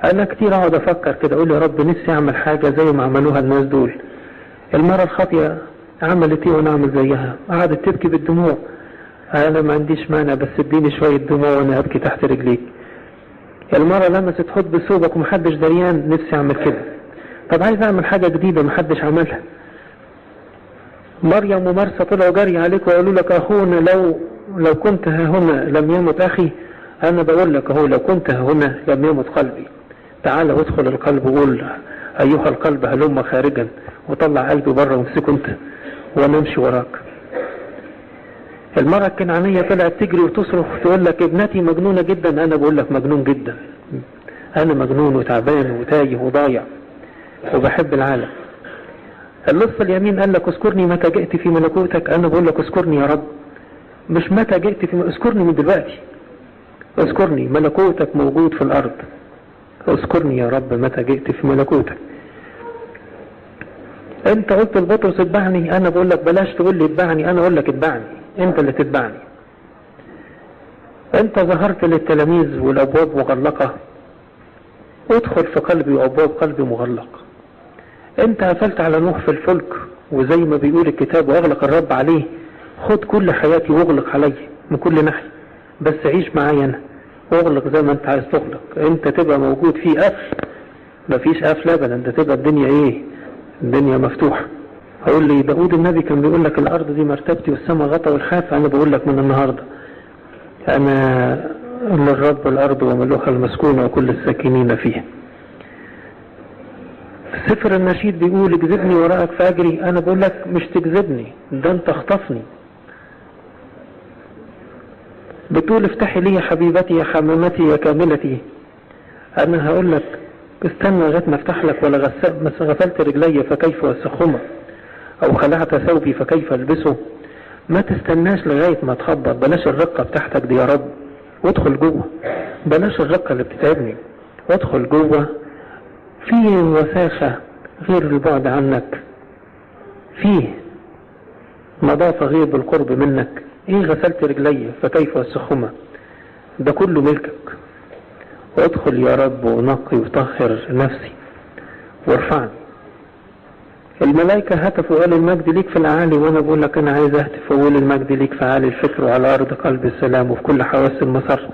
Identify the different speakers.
Speaker 1: انا كتير اقعد افكر كده اقول يا رب نفسي اعمل حاجة زي ما عملوها الناس دول. المرة الخاطئة عملت ايه وانا اعمل زيها؟ قعدت تبكي بالدموع. انا ما عنديش مانع، بس اديني شوية دموع وانا ابكي تحت رجليك. المرة لمست حب بثوبك ومحدش دريان، نفسي اعمل كده. طب عايز اعمل حاجة جديدة محدش عملها. مريم ومرسى طلعوا جري عليك وقالوا لك اخونا لو كنت ها هنا لم يمت اخي. انا بقول لك اهو لو كنت ها هنا لم يمت قلبي. تعال وادخل القلب وقول ايها القلب هلم خارجا، وطلع قلبي بره وامسكه انت وانا امشي وراك. المرة الكنعانية طلعت تجري وتصرخ تقول لك ابنتي مجنونة جدا. انا بقول لك مجنون جدا، انا مجنون وتعبان وتايه وضايع وبحب العالم. اللص اليمين قال لك اذكرني متى جئت في ملكوتك. انا بقول لك اذكرني يا رب، مش متى جئت اذكرني من دلوقتي. اذكرني، ملكوتك موجود في الارض. اذكرني يا رب متى جئت في ملكوتك. انت قلت لبطرس اتبعني، انا بقول لك بلاش تقول لي اتبعني، انا اقول لك اتبعني، انت اللي تتبعني. انت ظهرت للتلاميذ والابواب مغلقة، ادخل في قلبي وابواب قلبي مغلقة. انت قفلت على نوح في الفلك، وزي ما بيقول الكتاب واغلق الرب عليه. خد كل حياتي واغلق علي من كل ناحية، بس عيش معايا انا واغلق زي ما انت عايز تغلق. انت تبقى موجود في قفل، مفيش قفل ابدا. انت تبقى الدنيا ايه؟ الدنيا مفتوحة. هقول لي داود النبي كان بيقول لك الارض دي مرتبتي والسماء غطى والخاف. انا بقول لك من النهاردة انا للرب الارض وملوها المسكونة وكل الساكنين فيها. سفر النشيد بيقول اجذبني وراءك فاجري. انا بقول لك مش تجذبني، ده انت اخطفني. بتقول افتحي لي يا حبيبتي يا حمامتي يا كاملتي. انا هقول لك استنى لغايه ما افتح لك. ولا غسلت رجلي فكيف وسخهما، او خلعت ثوبي فكيف البسه. ما تستناش لغايه ما تخبط. بلاش الرقه بتاعتك دي يا رب، وادخل جوه. بلاش الرقه اللي بتتعبني، وادخل جوه. فيه وساخة غير البعد عنك، فيه نظافة غير بالقرب منك. ايه غسلت رجلي فكيف وسخهما، ده كله ملكك. وادخل يا رب ونقي وطهر نفسي وارفعني. الملائكة هتفوا وقالوا المجد ليك في الأعالي، وانا بقول لك انا عايز اهتف واقول المجد ليك في أعالي الفكر وعلى أرض قلب السلام وفي كل حواس المسار.